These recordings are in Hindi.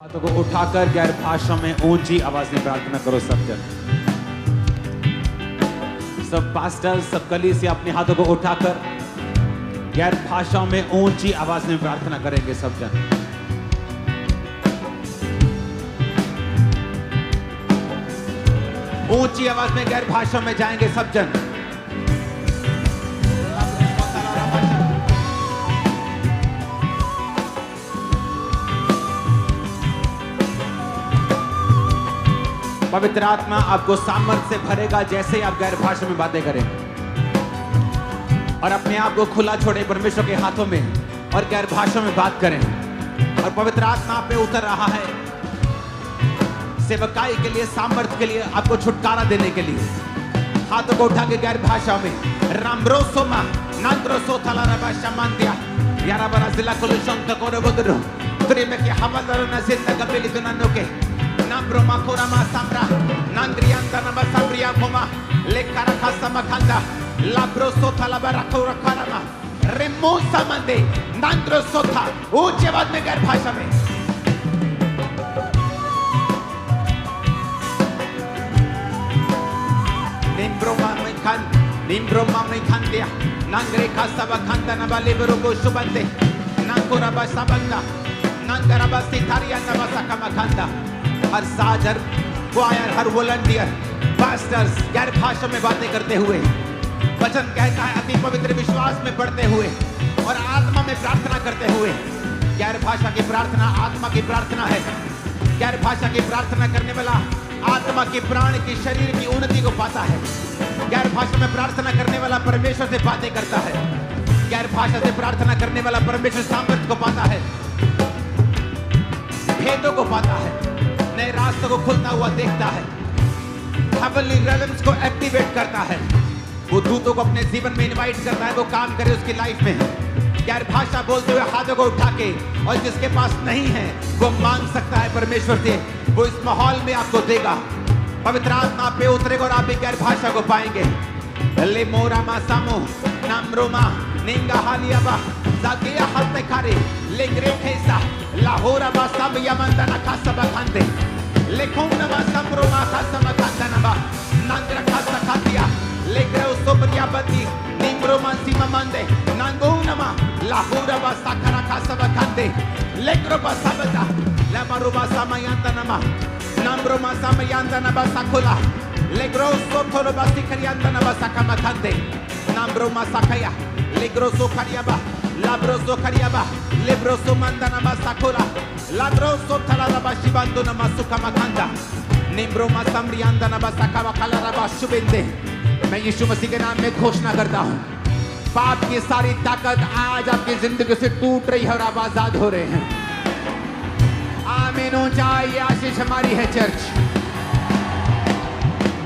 हाथों को उठाकर गैर भाषा में ऊंची आवाज में प्रार्थना करो सब जन। सब पास्टर, सब कलीसिया अपने हाथों को उठाकर गैर भाषा में ऊंची आवाज में प्रार्थना करेंगे सब जन। ऊंची आवाज में गैर भाषा में जाएंगे सब जन। पवित्र आत्मा आपको सामर्थ्य से भरेगा जैसे ही आप गैर भाषा में बातें करें और अपने आप को खुला छोड़े परमेश्वर के हाथों में और गैर भाषा में बात करें। और पवित्र आत्मा आप पे उतर रहा है सेवकाई के लिए, सामर्थ्य के लिए, आपको छुटकारा देने के लिए। हाथों को उठा के गैर भाषा में रामब्रोसोमा नांद्रोसो थलारबा शमांतिया यारा बरा जिला कुलशंत कोरबुद्रो त्रिमे के हवलर नजिंदा कपिली दुननो के Nambroma kurama samra nandrianda nama samria koma lekara samakanda labroso talabara kurakarama remosa mande nandrosota ऊंचे आवाज में गैर भाषा में निम्ब्रोमा में खंडिया नंगरे का सबखंदा नबा लेबरो को शुबंदे नंगुरा बसबंदा नंगरा बसितारिया नबा सकमखंदा। हर साज, हर क्वायर, हर वॉलंटियर, पास्टर्स गैर भाषा में बातें करते हुए वचन कहता है अति पवित्र विश्वास में बढ़ते हुए और आत्मा में प्रार्थना करते हुए। गैर भाषा की प्रार्थना आत्मा की प्रार्थना है। गैर भाषा की प्रार्थना करने वाला आत्मा की, प्राण की, शरीर की उन्नति को पाता है। गैर भाषा में प्रार्थना करने वाला परमेश्वर से बातें करता है। गैर भाषा से प्रार्थना करने वाला परमेश्वर सामर्थ्य को पाता है, भेदों को पाता है, नए रास्तों को खुलता हुआ देखता है, हेवनली रेलम्स को एक्टिवेट करता है। वो दूतों को अपने जीवन में इनवाइट करता है, वो काम करे उसकी लाइफ में। गैर भाषा बोलते हुए हाथों को उठा के, और जिसके पास नहीं है वो मांग सकता है परमेश्वर से, वो इस माहौल में आपको देगा। पवित्र आत्मा आप पे उतरेगा और आप भी गैर भाषा को पाएंगे। ले मोरा मासामो नामरोमा निंगा हालियाबा जागिया हल्ते खारे ले ग्रेखेसा लाहोरा बासाब यमंदना खासबा खांदे लेखोंना बासामरोमा खासबा खांदना नंद्र खासा खातिया ले ग्रो सोबरिया बदी निम्रोमा सीमा मंदे नंगोनमा लाहोरा बासाखरा खासबा खांदे ले ग्रो बासाबदा la maruba samayandana nambroमा samayandana बासाखोला ले ग्रो सोथोरो बासिखरियंदना बासाकमा खांदे nambroमा साखया ले ग्रो सोखरियाबा labroso kariaba lebroso mandana masakora labroso talala bashibando na masuka makanda निम्ब्रो मासमरियांदा ना बसाकावा कलरा बाशुबेंदे। मैं यीशु मसीह के नाम में घोषणा करता हूँ, पाप की सारी ताकत आज आपकी जिंदगी से टूट रही है और आप आजाद हो रहे हैं। आमीन हो जाए, ये आशीष हमारी है चर्च।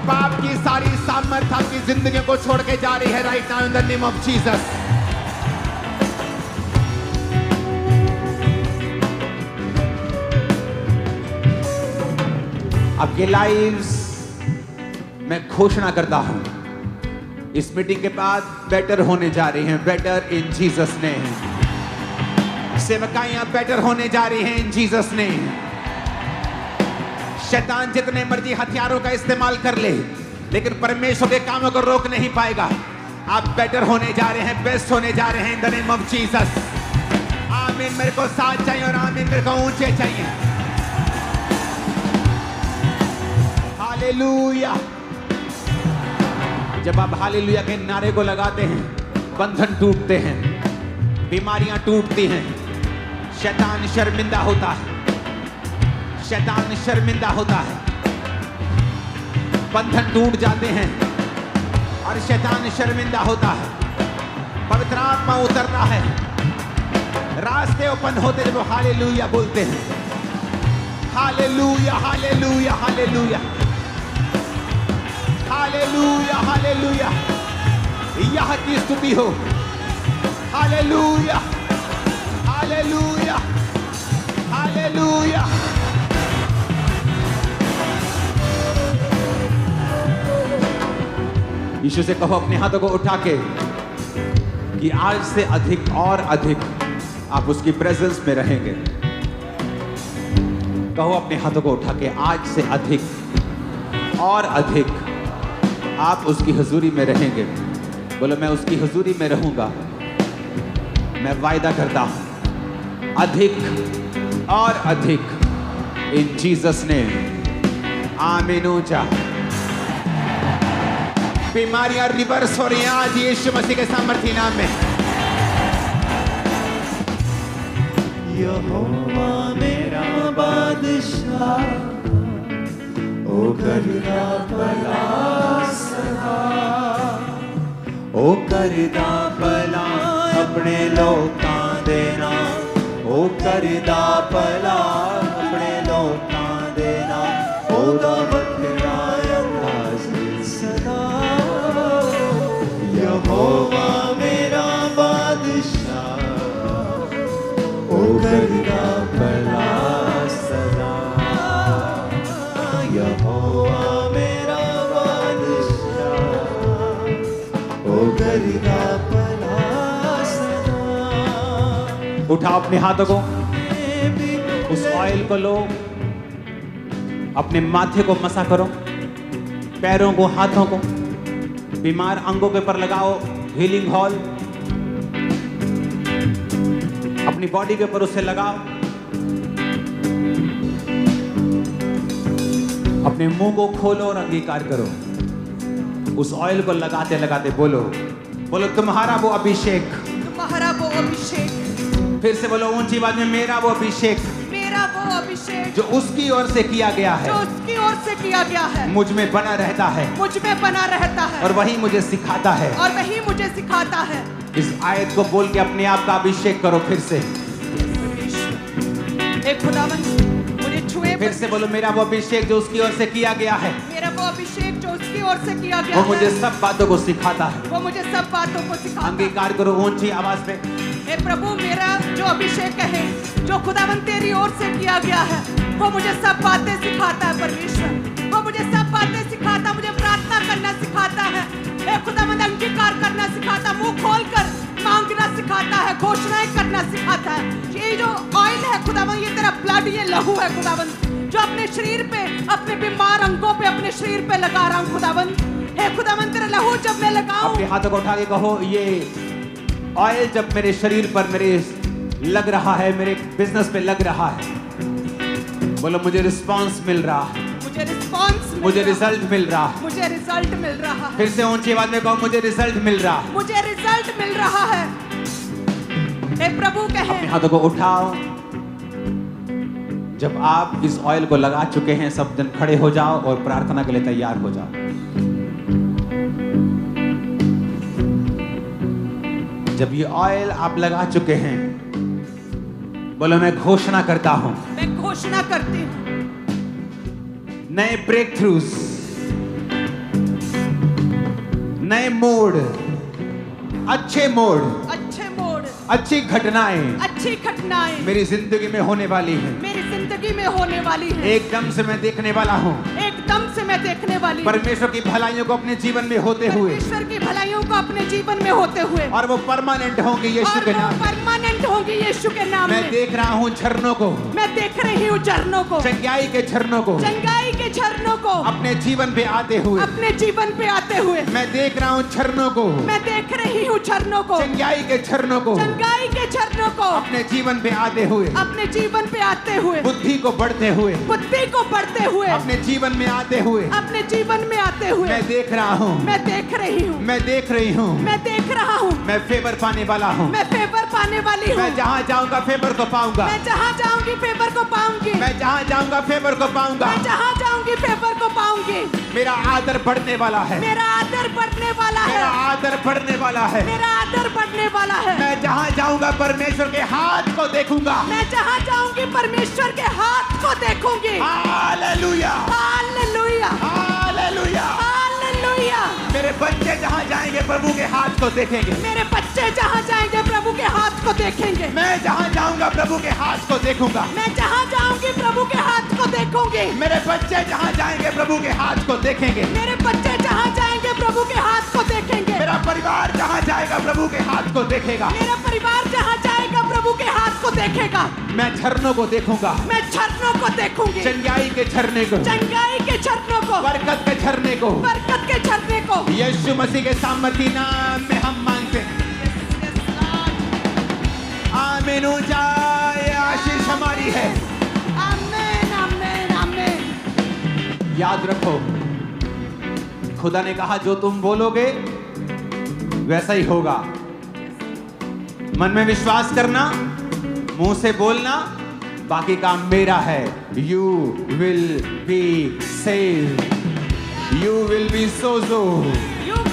पाप की सारी सामर्थ आपकी जिंदगी को छोड़ के जा रही है right now in the name of Jesus. आपके लाइव्स मैं घोषणा करता हूं, इस मीटिंग के बाद बेटर होने जा रही हैं, बेटर इन जीसस नेम। सेवकाइयां बेटर होने जा रही हैं इन जीसस नेम। शैतान जितने मर्जी हथियारों का इस्तेमाल कर ले, लेकिन परमेश्वर के कामों को रोक नहीं पाएगा। आप बेटर होने जा रहे हैं, बेस्ट होने जा रहे हैं इन द नेम ऑफ जीसस। आमीन। मेरे को साथ चाहिए और आमीन मेरे को ऊंचे चाहिए। हालेलुया। जब आप हालेलुया के नारे को लगाते हैं, बंधन टूटते हैं, बीमारियां टूटती हैं, शैतान शर्मिंदा होता है, शैतान शर्मिंदा होता है, बंधन टूट जाते हैं और शैतान शर्मिंदा होता है। पवित्र आत्मा उतरता है, रास्ते ओपन होते जब वो हालेलुया बोलते हैं। Hallelujah hallelujah hallelujah hallelujah hallelujah. यह की स्तुति हो। Hallelujah hallelujah hallelujah. यीशु से कहो अपने हाथों को उठा के कि आज से अधिक और अधिक आप उसकी प्रेजेंस में रहेंगे। कहो अपने हाथों को उठा के, आज से अधिक और अधिक आप उसकी हुजूरी में रहेंगे। बोलो मैं उसकी हुजूरी में रहूंगा। मैं वायदा करता हूं अधिक और अधिक, इन जीसस ने। आमीन। ऊंचा। बीमारियां रिवर्स हो रही हैं आज यीशु मसीह के सामर्थी नाम में। यहोवा मेरा बादशाह, ओ करदा भला सदा, ओ करदा भला अपने लोकां दे नाल, ओ करदा भला अपने लोकां दे नाल, ओदा वखरा अंदाज़ सदा। यहोवा मेरा बादशाह, ओ करदा भला सदा। यहोवा मेरा बादशाह, ओ करदा भला सदा। उठाओ अपने हाथों को, उस ऑयल को लो, अपने माथे को मसा करो, पैरों को, हाथों को, बीमार अंगों के ऊपर लगाओ। हीलिंग हॉल अपनी बॉडी के ऊपर उसे लगाओ। अपने मुंह को खोलो और अंगीकार करो। उस ऑयल को लगाते लगाते बोलो, बोलो तुम्हारा वो अभिषेक, तुम्हारा वो अभिषेक। फिर से बोलो ऊंची आवाज में, मेरा वो अभिषेक, मेरा वो अभिषेक जो उसकी ओर से किया गया है, जो उसकी ओर से किया गया है, मुझ में बना रहता है, मुझ में बना रहता है, और वही मुझे सिखाता है। और वही मुझे सिखाता है। इस आयत को बोल के अपने आप का अभिषेक करो। फिर से हे खुदावंद मुझे छुए। फिर से बोलो, मेरा वो अभिषेक जो उसकी ओर से किया गया है, मेरा वो अभिषेक जो उसकी ओर से किया गया वो है, मुझे सब बातों को सिखाता है। वो मुझे सब बातों को सिखाता है। अंगीकार करो ऊंची आवाज में। हे प्रभु, मेरा जो अभिषेक है, जो खुदावंद तेरी ओर से किया गया है, वो मुझे सब बातें सिखाता है। परमेश्वर वो मुझे सब बातें सिखाता, मुझे प्रार्थना करना सिखाता है। हे खुदावंद अंगीकार करना सिखाता, मुंह खोलकर मांगना सिखाता है, घोषणाएं करना सिखाता है। ये जो ऑयल है खुदावंद, ये तेरा ब्लड, ये लहू है खुदावंद, जो अपने शरीर पे, अपने बीमार अंगों पे, अपने शरीर पे लगा रहा हूँ खुदावंद। हे खुदावंद तेरा लहू जब मैं लगाऊं, अपने हाथों को उठा के कहो, ये ऑयल जब मेरे शरीर पर मेरे लग रहा है, मेरे बिजनेस पे लग रहा है, बोलो मुझे रिस्पांस मिल रहा है, मुझे रिस्पांस, मुझे रिजल्ट मिल रहा है। मुझे रिजल्ट मिल रहा है। फिर से ऊंची आवाज में कहो, मुझे रिजल्ट मिल रहा है। मुझे रिजल्ट मिल रहा है। हे प्रभु अपने कहे, हाथों को उठाओ। जब आप इस ऑयल को लगा चुके हैं, सब जन खड़े हो जाओ और प्रार्थना के लिए तैयार हो जाओ। जब ये ऑयल आप लगा चुके हैं, बोलो मैं घोषणा करता हूं, मैं घोषणा करती हूँ नए ब्रेक थ्रूज, नए मोड़, अच्छे मोड़, अच्छे मोड़, अच्छी घटनाएं अच्छी घटनाएं मेरी जिंदगी में होने वाली हैं। मेरी जिंदगी में होने वाली है। एकदम से मैं देखने वाला हूं एकदम से मैं देखने वाली हूँ परमेश्वर की भलाइयों को अपने जीवन में होते हुए, परमेश्वर की भलाइयों को अपने जीवन में होते हुए, और वो परमानेंट होंगी यीशु और के वो नाम में। परमानेंट होंगी यीशु के नाम मैं में। देख रहा हूं झरनों को, मैं देख रही हूँ झरनों को, चंगाई के झरनों को चंगाई के झरनों को अपने जीवन पे आते हुए। अपने जीवन पे आते हुए। मैं देख रहा हूं झरनों को, मैं देख रही हूँ झरनों को, चंगाई के झरनों को चंगाई के झरनों को अपने जीवन पे आते हुए, अपने जीवन पे आते हुए, बुद्धि को बढ़ते हुए, बुद्धि को बढ़ते हुए, अपने जीवन में आते हुए। अपने जीवन में आते हुए। मैं देख रहा हूं, मैं देख रही हूँ, मैं देख रही हूं, मैं देख रहा हूँ, मैं फेवर पाने वाला हूं। मैं फेवर पाने वाली हूँ। मैं जहां जाऊंगा फेवर को पाऊंगा। मैं जहाँ जाऊंगी फेवर को पाऊंगी। मैं जहां जाऊंगा फेवर को पाऊंगा। मैं जहाँ जाऊंगी फेवर को पाऊंगी। मेरा आदर बढ़ने वाला है, मेरा आदर बढ़ने वाला मेरा है, आदर बढ़ने वाला है। मेरा आदर बढ़ने वाला है। मैं जहां जाऊंगा परमेश्वर के हाथ को देखूंगा। मैं जहाँ जाऊंगी परमेश्वर के हाथ को देखूंगी। Hallelujah, hallelujah, hallelujah. हालेलुया। मेरे बच्चे जहां जाएंगे प्रभु के हाथ को देखेंगे। मेरे बच्चे जहाँ जाएंगे प्रभु के हाथ को देखेंगे। मैं जहां जाऊंगा प्रभु के हाथ को देखूंगा। मैं जहाँ जाऊंगी प्रभु के हाथ को देखूंगी। मेरे बच्चे जहां जाएंगे प्रभु के हाथ को देखेंगे। मेरे बच्चे जहाँ जाएंगे प्रभु के हाथ को देखेंगे। मेरा परिवार जहां जाएगा प्रभु के हाथ को देखेगा। मेरा परिवार जहाँ जाएगा प्रभु के हाथ को देखेगा। मैं झरनों को देखूंगा, मैं झरनों को देखूंगी, चंगाई के झरने को, चंगाई के झरनों को, बरकत के झरने को, बरकत के झरने को। यीशु मसीह के सामर्थी नाम में हम मांगते हैं। आमीन। ऊंचा ये आशीष हमारी है। आमीन, आमीन, आमीन। याद रखो, खुदा ने कहा जो तुम बोलोगे वैसा ही होगा। मन में विश्वास करना, मुंह से बोलना, बाकी काम मेरा है। You will be saved, you will be Sojat,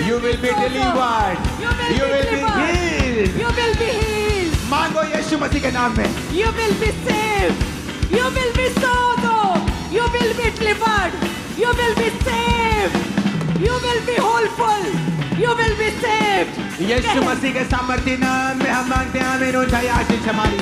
you will be delivered, you will be healed. You will be healed. मांगो यीशु मसीह के नाम में। You will be saved. You will be saved. You will be delivered. You will be saved. You will be wholeful. You will be saved. यीशु मसीह के सामर्थी नाम में हम मांगते हैं। आमीन। ऊंचाई आशीष हमारी।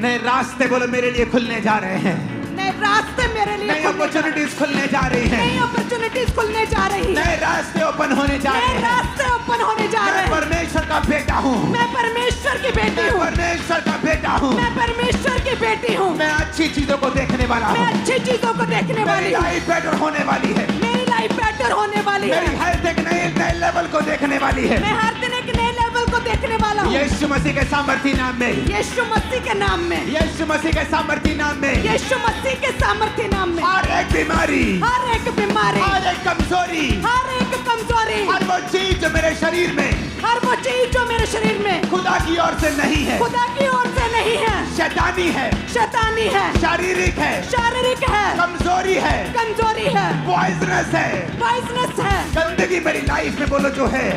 नए रास्ते बोलो मेरे लिए खुलने जा रहे हैं। नए रास्ते मेरे लिए नई अपॉर्चुनिटीज खुलने जा रही हैं। नई अपॉर्चुनिटीज खुलने जा रही हैं। नए रास्ते ओपन होने जा रहे नए हैं। रास्ते ओपन होने जा रहे मैं हैं। परमेश्वर का बेटा हूँ। मैं परमेश्वर की बेटी मैं हूँ। परमेश्वर का बेटा हूँ। मैं परमेश्वर की बेटी हूँ। मैं अच्छी चीजों को देखने वाला मैं हूँ। अच्छी चीजों को देखने मेरी वाली हूँ। लाइफ बेटर होने वाली है। मेरी लाइफ बेटर होने वाली मेरी है। हेल्थ एक नए लेवल को देखने वाली है। मैं हर दिन एक नए लेवल को देखने वाला हूँ। यीशु मसीह के सामर्थी नाम में, यीशु मसीह के नाम में, यीशु मसीह के सामर्थी नाम में, यीशु मसीह के सामर्थ्य नाम में हर एक बीमारी, हर एक बीमारी, हर एक कमजोरी, हर एक कमजोरी, हर वो चीज जो मेरे शरीर में हर वो चीज जो मेरे शरीर में खुदा की ओर से नहीं है, खुदा की ओर से नहीं है, शैतानी है, शैतानी है, शारीरिक है, शारीरिक है, कमजोरी है, कमजोरी है, पॉइजनस है, पॉइजनस है, गंदगी मेरी लाइफ में बोलो जो है,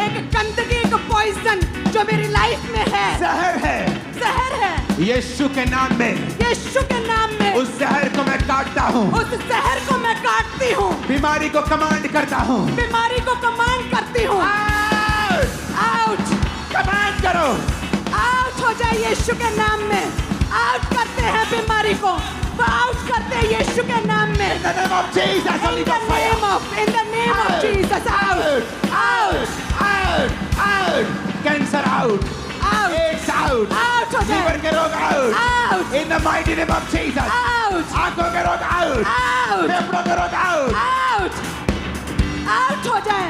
एक गंदगी, एक पॉइजन जो मेरी लाइफ में है, जहर है, जहर है। यीशु के नाम में, यीशु के नाम में उस जहर को मैं काटता हूँ, उस जहर को मैं काटती हूँ, बीमारी को कमांड करता हूँ, बीमारी को कमांड करती हूँ। आउट, कमांड करो, आउट हो जाए यीशु के नाम में। आउट करते हैं बीमारी को, आउट करते हैं यीशु के नाम में। In the name of Jesus, In Holy the Ghost fire. name of, in the name of Jesus, out, out, out, out, cancer out, out, AIDS out, out हो लीवर जाए, के रोग out, out, in the mighty name of Jesus, out, आंखों के रोग out, out, फेफड़ों के रोग out, out, out हो जाए,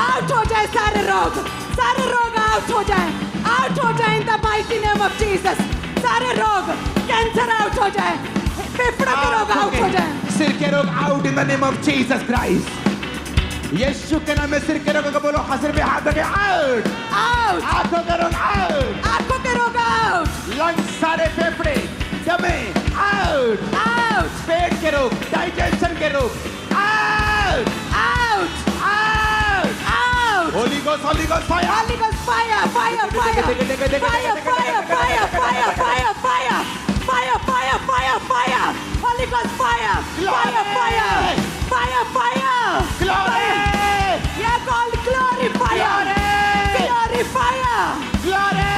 out हो जाए सारे रोग आउट हो जाए, आउट हो जाए in the mighty name of Jesus. सारे रोग, कैंसर आउट हो जाए, फेफड़ों के रोग आउट हो जाए, सिर के रोग out in the name of Jesus Christ. यीशु के नाम में सिर के रोग को बोलो, हसर पे हाथ रखे, आउट, आउट, आंखों के रोग आउट, आंखों के रोग आउट, लंग्स सारे फेफड़े दमे आउट, आउट, पेट के रोग, डाइजेशन के रोग out, out, out, out. Holi ghost fire, Holy Ghost fire, fire, fire, fire, fire, fire, fire, fire, fire, fire, fire, fire, fire, fire, Holy Ghost fire, fire, fire, fire, fire, Glory! Yeah, called glory fire, glory fire, Glory!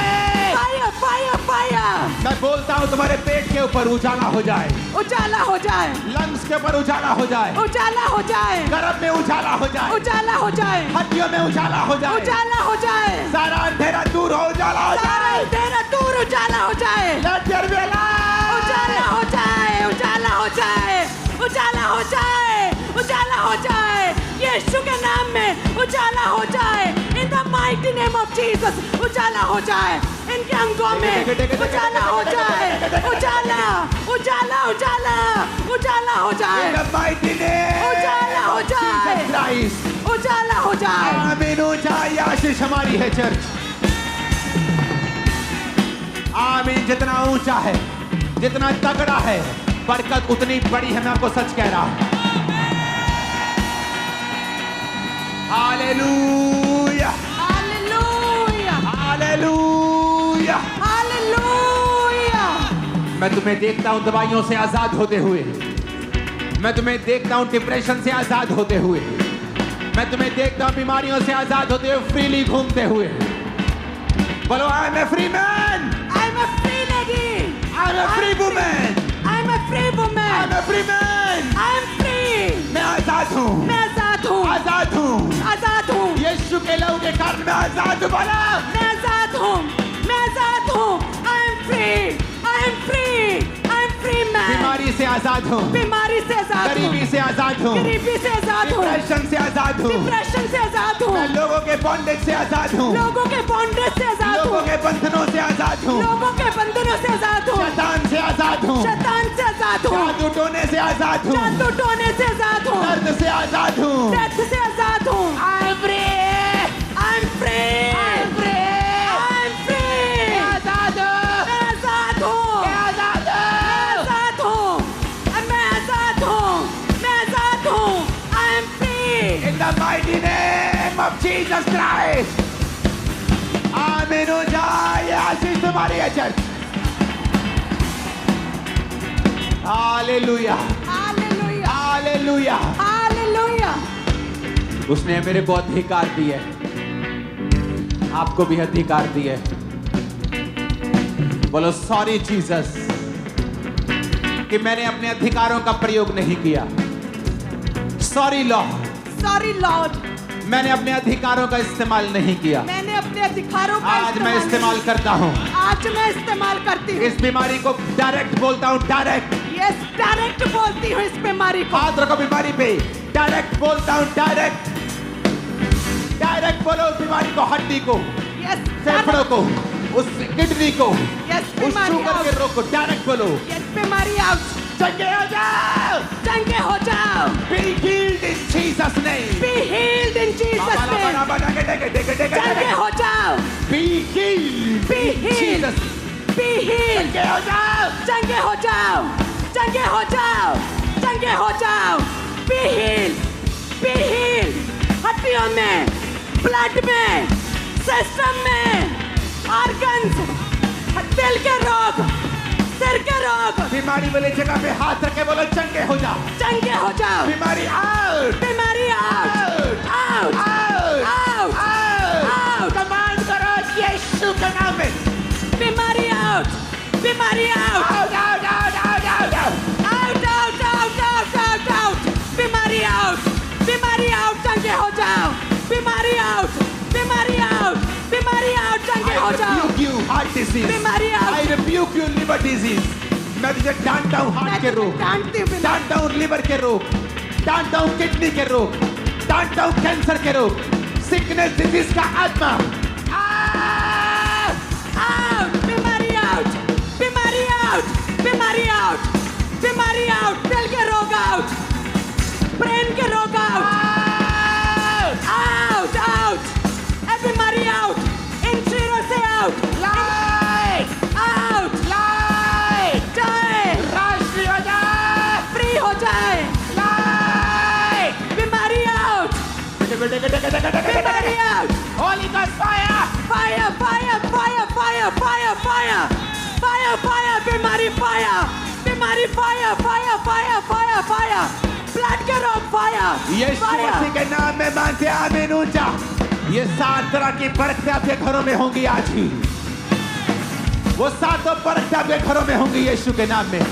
fire, fire, fire, मैं बोलता हूँ तुम्हारे पेट के ऊपर उजाला हो जाए, उजाला हो जाए, लंग्स के ऊपर उजाला हो जाए, उजाला हो जाए, गर्भ में उजाला हो जाए, उजाला हो जाए, हड्डियों में उजाला हो जाए, उजाला हो जाए, सारा अंधेरा दूर हो, उजाला हो सारा जाए। अंधेरा दूर उजाला हो जाए, Let there be light! उजाला हो जाए, उजाला हो जाए, उजाला हो जाए, उजाला हो जाए, यीशु के नाम में उजाला हो जाए, in the mighty name of Jesus उजाला हो जाए, इनके अंगों में उजाला हो जाए, उजाला, उजाला, उजाला, उजाला हो In जाए, the mighty name उजाला हो of जाए, Jesus Christ. उजाला हो जाए। आमीन। ऊंचाई आशीष हमारी है चर्च। आमीन। जितना ऊंचा है, जितना तगड़ा है, बरकत उतनी बड़ी है। मैं आपको सच कह रहा हूं। Hallelujah, hallelujah, hallelujah. हालेलुया। मैं तुम्हें देखता हूं दवाइयों से आजाद होते हुए, मैं तुम्हें देखता हूं डिप्रेशन से आजाद होते हुए, मैं तुम्हें देखता हूं बीमारियों से आजाद होते हुए, फ्रीली घूमते हुए। बोलो, I am a free man, I'm a free lady. I am a free woman, I'm a free woman. I am a free man. I'm free. मैं आजाद हूं, मैं आजाद हूँ, आजाद हूं। आजाद हूँ। यीशु के लहू के कारण मैं आजाद हूँ। बोला मैं आजाद हूँ, मैं आजाद हूँ। I am free, I am free, I am free man. बीमारी से आजाद हूँ, बीमारी से आजाद हूँ, गरीबी से आजाद हूँ, गरीबी से आजाद हूँ, डिप्रेशन से आजाद हूँ, डिप्रेशन से आजाद हूँ, मैं लोगों के बॉन्डेज से आजाद हूँ, लोगों के बॉन्डेज से आजाद लोगों हूँ, के बंधनों से आजाद हूँ, लोगों के बंधनों से आजाद हूँ, शैतान से आजाद हूँ, शैतान से आजाद हूँ, जादू टोने से आजाद हूँ, जादू टोने से आजाद हूँ, दर्द से आजाद हूँ। डेथ से आजाद हूँ। I am free, I am free, I am free, I am free. मैं आजाद हूँ, मैं आजाद हूँ, मैं आजाद हूँ, मैं आजाद हूँ, मैं आजाद हूँ। I am free. In the mighty name of Jesus Christ. आमीन हो जाए। ये आशीष तुम्हारी है church. Hallelujah, hallelujah, hallelujah. Hallelujah. उसने मेरे को अधिकार दिए, आपको भी अधिकार दिए। बोलो सॉरी जीसस कि मैंने अपने अधिकारों का प्रयोग नहीं किया। सॉरी लॉर्ड, सॉरी लॉर्ड, मैंने अपने अधिकारों का इस्तेमाल नहीं किया। मैंने अपने अधिकारों का आज मैं इस्तेमाल करता हूँ। आज मैं इस्तेमाल करती हूँ। इस बीमारी को डायरेक्ट बोलता हूँ, डायरेक्ट। यस, डायरेक्ट बोलती हूँ इस बीमारी को। हाथ रखो बीमारी पे, डायरेक्ट बोलता हूँ, डायरेक्ट। डायरेक्ट बोलो उस बीमारी को, हड्डी को, यस, फेफड़ों को, उस किडनी को, यस, उस बीमारी शुगर के आउट, रोग को डायरेक्ट बोलो। यस, बीमारी आउट। चंगे हो जाओ। चंगे हो जाओ। Be healed in Jesus name. Be healed in Jesus name. चंगे हो जाओ। Be healed. Be in healed. Jesus. Be healed. चंगे हो जाओ। चंगे हो जाओ। चंगे हो जाओ। चंगे हो जाओ। Be healed. Be healed. हड्डियों में, ब्लड में, सिस्टम में, ऑर्गन्स, दिल के रोग, सिर के रोग, बीमारी वाली जगह पे हाथ रख के बोलो चंगे हो जाओ। चंगे हो जाओ। बीमारी आउट। बीमारी out, out, out, out. Command करो यीशु के नाम में। बीमारी आउट, बीमारी out, out out out out out out, out, out, out, out, out. बीमारी आउट, बीमारी आउट, चंगे हो जाओ। बीमारी आउट, बीमारी आउट, बीमारी आउट, चंगे हो I जाओ। rebuke you heart disease. बीमारी out. I rebuke you liver disease. मैं तुझे डांटता हूँ हार्ट के रोग, डांटती हूँ बीमारी। डांटता हूँ लिवर के रोग, डांटता हूँ किडनी के रोग, डांटता हूँ कैंसर के रोग, सिकनेस डिजीज का आत्मा। आउट, बीमारी आउट, बीमारी आउट, बीमारी आउट, बीमारी आउट, दिल के रोग आउट, ब्रेन के रोग आउट, आउट, आउट, ए बीमारी आउट, इन शरीरों से आउट, लाइट आउट, लाइट जाए, राष्ट्रीय हो जाए। फ्री हो जाए, लाइट बीमारी आउट, बीमारी out, Holi ghost fire. Fire, fire, fire, fire, fire, fire, fire, fire, बीमारी फायर, बीमारी fire, fire, fire, fire, fire, blood के रोग फायर, यीशु मसीह के नाम में मानते आमीन ऊंचा। ये 7 तरह की बरकतें आपके घरों में होंगी आज ही। वो 7 बरकतें आपके घरों में होंगी यीशु के नाम में।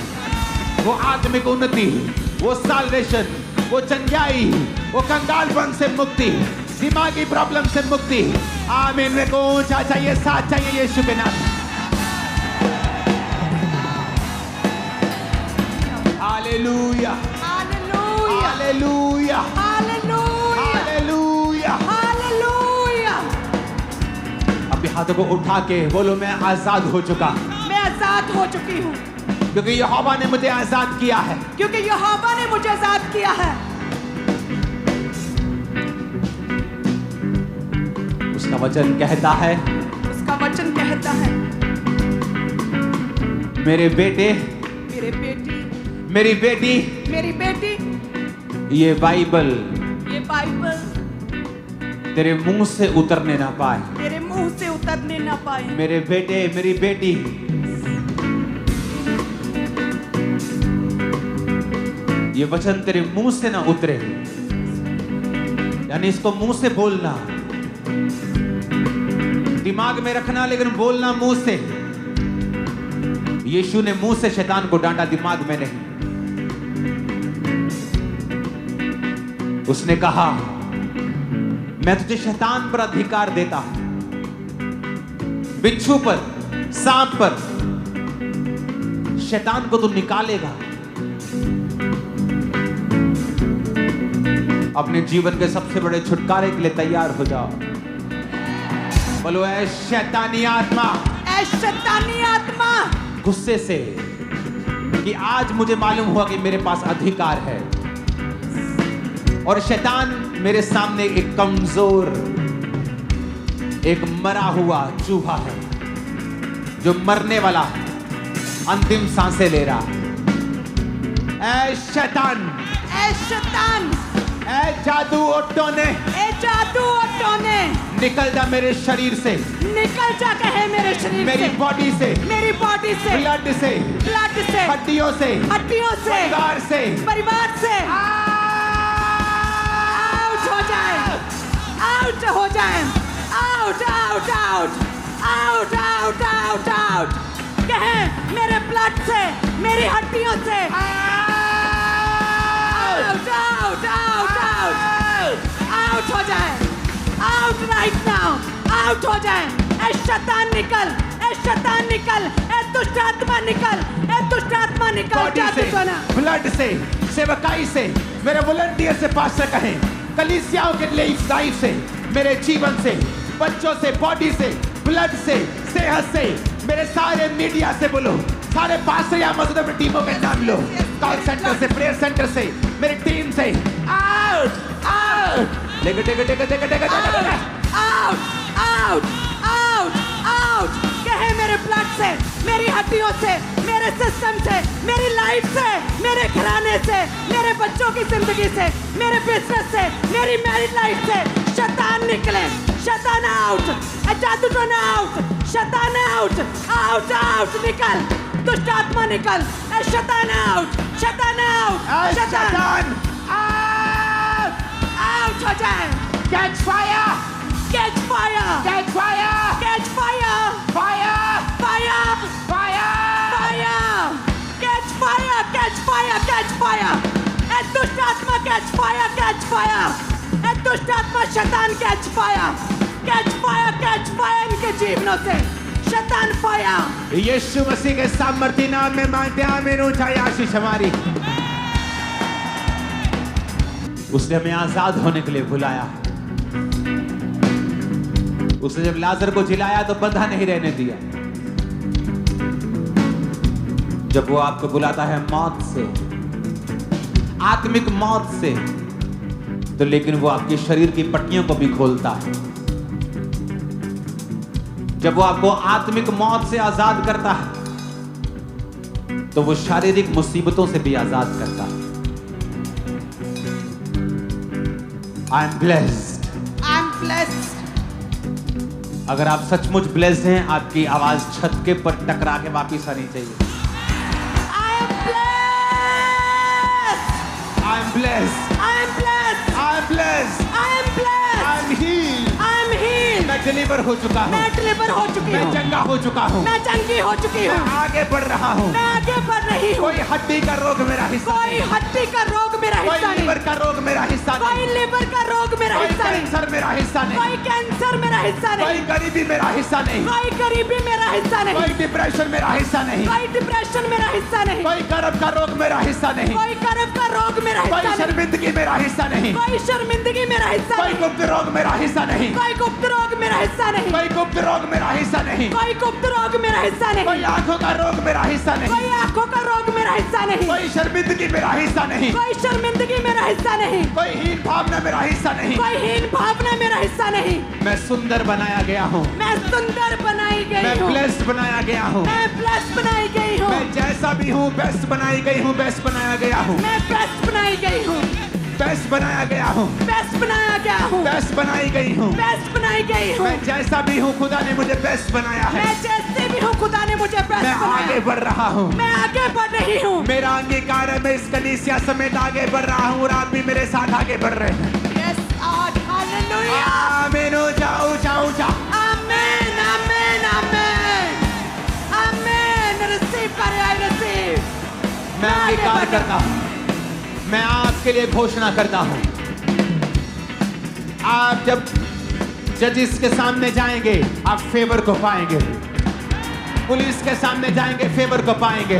वो आत्मिक उन्नति, वो साल्वेशन, वो चंगाई, वो कंगालपन से मुक्ति, दिमागी प्रॉब्लम से मुक्ति। आमीन में को ऊंचा चाहिए, 7 चाहिए यीशु के नाम में। Hallelujah, hallelujah, hallelujah, hallelujah, hallelujah. Hallelujah. अपने हाथों को उठा के बोलो मैं आजाद हो चुका, मैं आजाद हो चुकी हूँ क्योंकि यहोवा ने मुझे आजाद किया है। क्योंकि यहोवा ने मुझे आजाद किया है। उसका वचन कहता है, उसका वचन कहता है, मेरे बेटे, मेरे बेटी, मेरी बेटी, मेरी बेटी, ये बाइबल ये बाइबल तेरे मुंह से उतरने ना पाए। तेरे मुंह से उतरने ना पाए। मेरे बेटे, मेरी बेटी, ये वचन तेरे मुंह से ना उतरे, यानी इसको मुंह से बोलना, दिमाग में रखना लेकिन बोलना मुंह से। यीशु ने मुंह से शैतान को डांटा, दिमाग में नहीं। उसने कहा मैं तुझे शैतान पर अधिकार देता हूं, बिच्छू पर, सांप पर। शैतान को तू निकालेगा। अपने जीवन के सबसे बड़े छुटकारे के लिए तैयार हो जाओ। बोलो ऐ शैतानी आत्मा, ऐ शैतानी आत्मा, गुस्से से कि आज मुझे मालूम हुआ कि मेरे पास अधिकार है, और शैतान मेरे सामने एक कमजोर, एक मरा हुआ चूहा है जो मरने वाला है, अंतिम सांसें ले रहा। ऐ शैतान, ऐ शैतान, ऐ जादू और टोने, ए जादू और टोने, निकल जा मेरे शरीर से, निकल जा कहे मेरे शरीर मेरी से, बॉडी से, मेरी बॉडी से, ब्लड से, ब्लड से, हड्डियों से, हड्डियों से, परिवार से, परिवार से आउट हो जाए, आउट हो जाए, out out out out out out out, कहे मेरे ब्लड से, मेरी हड्डियों से out out out out out हो जाए, आउट राइट नाउ, आउट हो जाए। ए शैतान निकल, ए शैतान निकल, ए दुष्ट आत्मा निकल, ए दुष्ट आत्मा निकल, बॉडी जादू से, टोना, ब्लड से, सेवकाई से, मेरे वॉलंटियर से, पास्टर कहें, कलीसियाओं के लाइफ से, मेरे जीवन से, बच्चों से, बॉडी से, ब्लड से, सेहत से, मेरे सारे मीडिया से, बोलो सारे पास्टर या मौजूदा में टीमों के नाम लो, कॉल सेंटर से, प्रेयर सेंटर से, मेरी टीम से, out out, take take take take take out out out out, कहे मेरे ब्लड से, मेरी हड्डियों से, मेरे सिस्टम से, मेरी लाइफ से, मेरे घराने से, मेरे बच्चों की जिंदगी से, मेरे बिजनेस से, मेरी मैरिड लाइफ से, शैतान निकले, शैतान आउट, जादू टोना आउट, शैतान आउट, आउट आउट, निकल, दुष्ट आत्मा निकल, शैतान आउट, शैतान आउट, शैतान आउट हो जाए। Catch fire, catch fire, catch fire, catch fire, fire, fire, fire, fire, catch fire, catch fire, catch fire, ए दुष्ट आत्मा कैच फायर, कैच फायर, ए दुष्ट आत्मा शैतान catch fire, catch fire, catch fire इनके जीवनों से, शैतान फायर। यीशु मसीह के सामर्थ्य नाम में मांगते हैं, आमीन। ऊंचाई आशीष हमारी। उसने हमें आजाद होने के लिए बुलाया। उसने जब लाजर को जिलाया तो बंधा नहीं रहने दिया। जब वो आपको बुलाता है मौत से, आत्मिक मौत से, तो लेकिन वो आपके शरीर की पट्टियों को भी खोलता है। जब वो आपको आत्मिक मौत से आजाद करता है, तो वो शारीरिक मुसीबतों से भी आजाद करता है। I am blessed. I am blessed. अगर आप सचमुच ब्लेस्ड हैं, आपकी आवाज छत के पर टकरा के वापिस आनी चाहिए। I am blessed. I am blessed. I am blessed. I am blessed. I am blessed. I am healed. I am healed. मैं डिलीवर हो चुका हूँ। मैं डिलीवर हो चुकी मैं हूँ। चंगा हो चुका हूँ। मैं चंगी हो चुकी मैं हूँ। आगे बढ़ रहा हूँ। मैं आगे बढ़ रही हूँ। कोई हड्डी का रोग मेरा हिस्सा कोई नहीं। हड्डी का रोग मेरा कोई हिस्सा नहीं। लीवर का रोग मेरा हिस्सा कोई नहीं। लिवर का रोग मेरा कोई हिस्सा नहीं। कैंसर मेरा हिस्सा नहीं। कोई कैंसर मेरा हिस्सा कोई नहीं। गरीबी मेरा हिस्सा नहीं। कोई गरीबी मेरा हिस्सा नहीं। कोई डिप्रेशन मेरा हिस्सा नहीं। कोई डिप्रेशन मेरा हिस्सा नहीं। कोई गर्भ का रोग मेरा हिस्सा नहीं। कोई गर्भ का रोग मेरा कोई हिस्सा नहीं। शर्मिंदगी मेरा हिस्सा नहीं। कोई शर्मिंदगी मेरा हिस्सा कोई नहीं। गुप्त रोग मेरा हिस्सा नहीं। कोई गुप्त रोग मेरा हिस्सा नहीं। कोई गुप्त रोग मेरा हिस्सा नहीं। कोई गुप्त रोग मेरा हिस्सा नहीं। कोई आंखों का रोग मेरा हिस्सा नहीं। कोई आंखों का रोग मेरा हिस्सा नहीं। कोई शर्मिंदगी मेरा हिस्सा नहीं। कोई शर्मिंदगी मेरा हिस्सा नहीं। कोई हीन भावना मेरा हिस्सा नहीं। कोई हीन भावना मेरा हिस्सा नहीं। मैं सुंदर बनाया गया हूँ। मैं सुंदर बनाई मैं गई हूँ। ब्लेस्ड बनाया गया हूँ। मैं ब्लेस्ड बनाई गई हूँ। मैं जैसा भी हूँ बेस्ट बनाई गई हूँ, बेस्ट बनाया गया हूँ। मैं बेस्ट बनाई गई हूँ। बेस्ट बनाया गया हूँ। बेस्ट बनाया गया हूँ। बेस्ट बनाई गई हूँ। बेस्ट बनाई गई हूँ। मैं जैसा भी हूँ खुदा ने मुझे बेस्ट बनाया है। मैं जैसे भी हूँ खुदा ने मुझे बेस्ट मैं आगे बनाया। बढ़ रहा हूँ। मैं आगे बढ़ रही हूँ। मेरा अंगीकार है, मैं इस कलीसिया समेत आगे बढ़ रहा हूँ और आप भी मेरे साथ आगे बढ़ रहे हैं। Yes, Lord, hallelujah. आमीन। ऊंचा ऊंचा ऊंचा। Amen, amen, amen. Amen. Receive करे, I receive. मैं अंगीकार करता हूँ। मैं आपके लिए घोषणा करता हूँ, आप जब जजिस के सामने जाएंगे आप फेवर को पाएंगे, पुलिस के सामने जाएंगे फेवर को पाएंगे,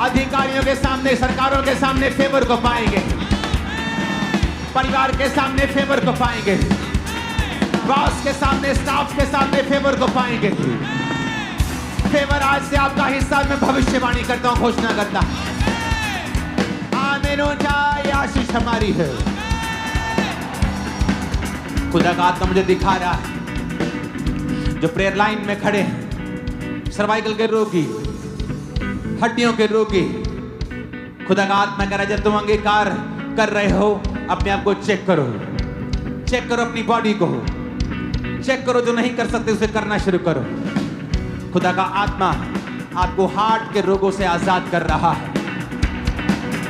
अधिकारियों के सामने, सरकारों के सामने फेवर को पाएंगे, परिवार के सामने फेवर को पाएंगे, बॉस के सामने, स्टाफ के सामने फेवर को पाएंगे। फेवर आज से आपका हिस्सा, मैं भविष्यवाणी करता हूं, घोषणा करता हूं। आमीन हो जाए, आशीष हमारी है। खुदा का आत्मा मुझे दिखा रहा है जो प्रेयर लाइन में खड़े हैं, सर्वाइकल के रोगी, हड्डियों के रोगी, खुदा का आत्मा कह रहा है जब तुम अंगीकार कर रहे हो अपने आप को चेक करो, चेक करो अपनी बॉडी को, चेक करो, जो नहीं कर सकते उसे करना शुरू करो। खुदा का आत्मा आपको हार्ट के रोगों से आजाद कर रहा है,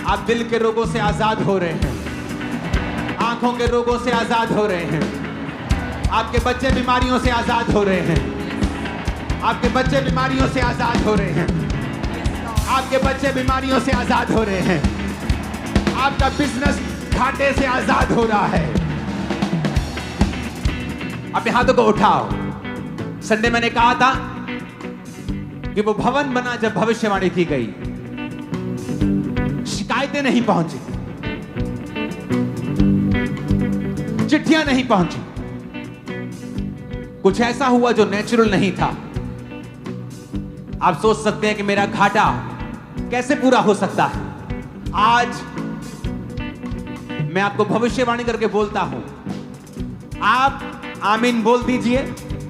आप दिल के रोगों से आजाद हो रहे हैं, आंखों के रोगों से आजाद हो रहे हैं, आपके बच्चे बीमारियों से आजाद हो रहे हैं, आपके बच्चे बीमारियों से आजाद हो रहे हैं, आपके बच्चे बीमारियों से आजाद हो रहे हैं, आपका बिजनेस घाटे से आजाद हो रहा है। अपने हाथों को उठाओ। संडे मैंने कहा था कि वो भवन बना जब भविष्यवाणी की गई, शिकायतें नहीं पहुंची, चिट्ठियां नहीं पहुंची, कुछ ऐसा हुआ जो नेचुरल नहीं था। आप सोच सकते हैं कि मेरा घाटा कैसे पूरा हो सकता है। आज मैं आपको भविष्यवाणी करके बोलता हूं, आप आमीन बोल दीजिए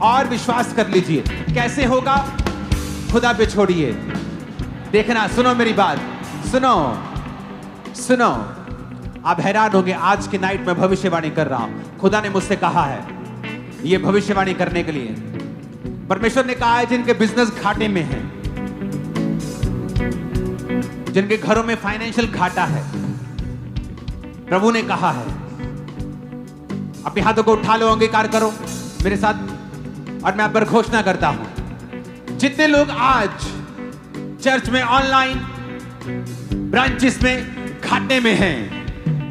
और विश्वास कर लीजिए। कैसे होगा? खुदा पे छोड़िए। देखना, सुनो मेरी बात, सुनो सुनो, आप हैरान होंगे। आज की नाइट में भविष्यवाणी कर रहा हूं, खुदा ने मुझसे कहा है यह भविष्यवाणी करने के लिए। परमेश्वर ने कहा है जिनके बिजनेस घाटे में है, जिनके घरों में फाइनेंशियल घाटा है, प्रभु ने कहा है, अपने हाथों को उठा लो, अंगीकार करो मेरे साथ और मैं आप पर घोषणा करता हूं। जितने लोग आज चर्च में, ऑनलाइन ब्रांचेस में घाटे में हैं,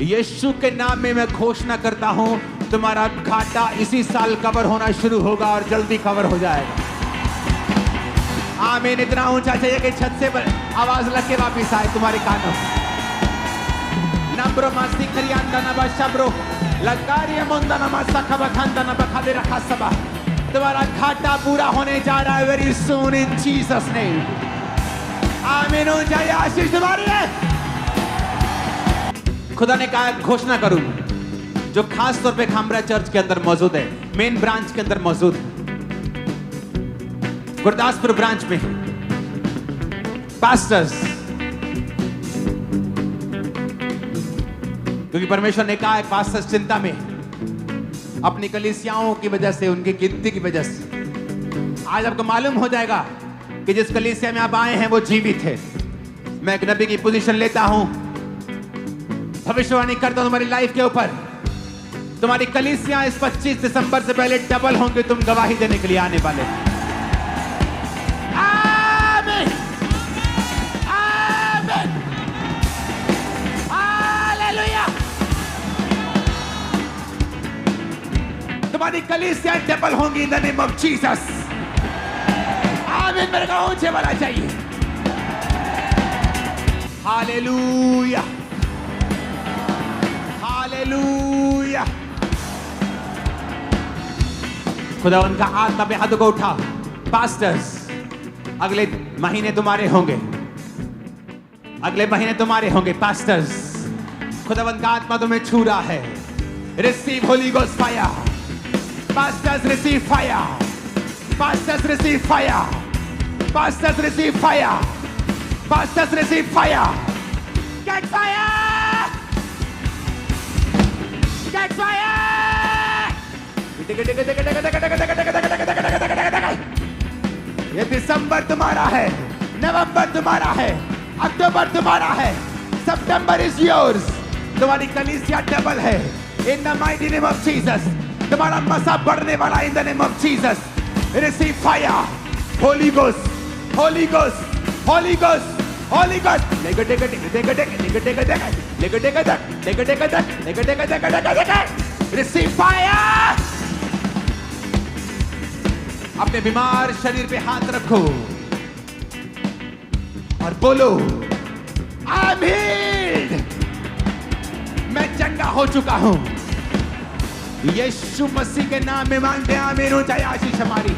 यीशु के नाम में मैं घोषणा करता हूं तुम्हारा घाटा इसी साल कवर होना शुरू होगा और जल्दी कवर हो जाएगा। आमीन। इतना ऊंचा चाहिए कि छत से आवाज लग के वापिस आए तुम्हारे कानों। नब्रो मस्ती खरियांदा नबा शब्रो लगारिया मुंदा नमा सखबा खंदा नबा खादे रखा सबा। तुम्हारा घाटा पूरा होने जा रहा है वेरी सून इन जीसस नेम। आमीन। ऊंचा आशीष तुम्हारी है। खुदा ने कहा घोषणा करूं जो खास तौर पे खामरा चर्च के अंदर मौजूद है, मेन ब्रांच के अंदर मौजूद है, गुरदासपुर ब्रांच में पास्टर्स, क्योंकि परमेश्वर ने कहा है पास्टर्स चिंता में अपनी कलीसियाओं की वजह से, उनकी गिनती की वजह से। आज आपको मालूम हो जाएगा कि जिस कलीसिया में आप आए हैं वो जीवित है। मैं एक नबी की पोजीशन लेता हूं, भविष्यवाणी करता हूं तुम्हारी लाइफ के ऊपर। तुम्हारी कलीसियां इस 25 दिसंबर से पहले डबल होंगे, तुम गवाही देने के लिए आने वाले। आमीन, आमीन, हालेलुया। तुम्हारी कलीसियां डबल होंगी इन द नेम ऑफ जीसस। आमीन। मेरे को ऊंचे वाला चाहिए। Hallelujah, hallelujah. खुदा उनका आत्मा पे हाथों को उठा। पास्टर्स अगले महीने तुम्हारे होंगे, अगले महीने तुम्हारे होंगे पास्टर्स। खुदावंत का आत्मा तुम्हें छू रहा है। Receive holy ghost fire. Pastors receive fire. Pastors receive fire. Pastors receive fire. Pastors receive fire. Get fire, get fire. ये दिसंबर तुम्हारा है, नवंबर तुम्हारा है, अक्टूबर तुम्हारा है, सितंबर इज योर्स। तुम्हारी कलीसिया डबल है इन the mighty name of Jesus. तुम्हारा मसा बढ़ने वाला इन the name of Jesus. Receive fire. Holi ghost, Holi ghost, Holi ghost, Holi ghost. Receive fire. अपने बीमार शरीर पे हाथ रखो और बोलो आई एम हील्ड। मैं चंगा हो चुका हूं। यीशु मसीह के नाम में मांगते हैं। आमीन। ऊंचाई आशीष हमारी